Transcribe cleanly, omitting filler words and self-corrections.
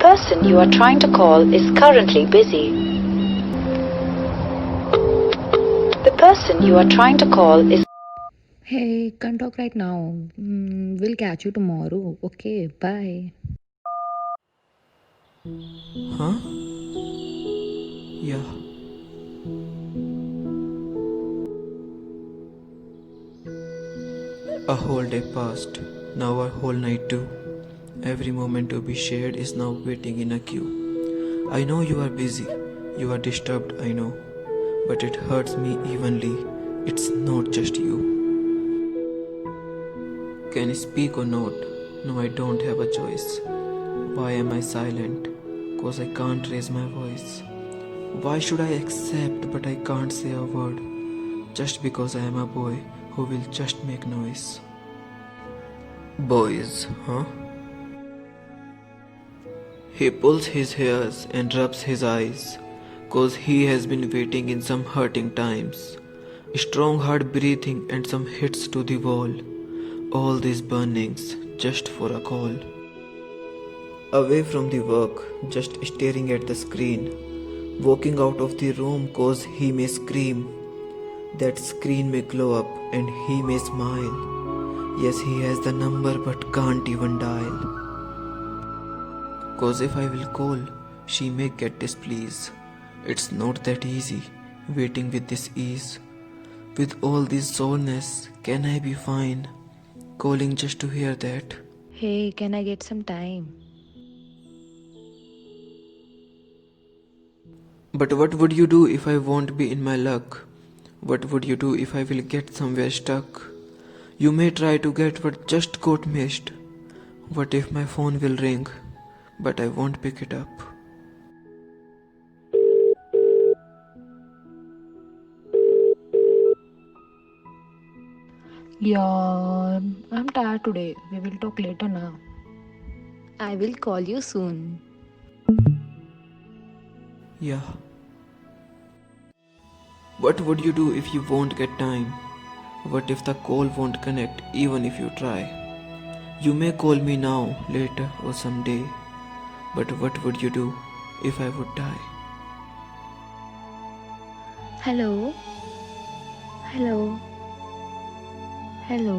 person you are trying to call is currently busy. The person you are trying to call is Hey, can't talk right now. We'll catch you tomorrow. Okay, bye. Huh? Yeah. A whole day passed, now a whole night too. Every moment to be shared is now waiting in a queue. I know you are busy, you are disturbed, I know. But it hurts me evenly, it's not just you. Can you speak or not? No, I don't have a choice. Why am I silent? Cause I can't raise my voice. Why should I accept but I can't say a word? Just because I am a boy who will just make noise. Boys, huh? He pulls his hairs and rubs his eyes, cause he has been waiting in some hurting times. Strong hard breathing and some hits to the wall. All these burnings just for a call. Away from the work, just staring at the screen. Walking out of the room cause he may scream. That screen may glow up and he may smile. Yes, he has the number but can't even dial. Cause if I will call, she may get displeased. It's not that easy, waiting with this ease. With all this soreness, can I be fine? Calling just to hear that. Hey, can I get some time? But what would you do if I won't be in my luck? What would you do if I will get somewhere stuck? You may try to get what just got missed. What if my phone will ring, but I won't pick it up? Yeah, I'm tired today. We will talk later now. I will call you soon. Yeah. What would you do if you won't get time? What if the call won't connect even if you try? You may call me now, later, or someday. But what would you do if I would die? Hello? Hello? Hello?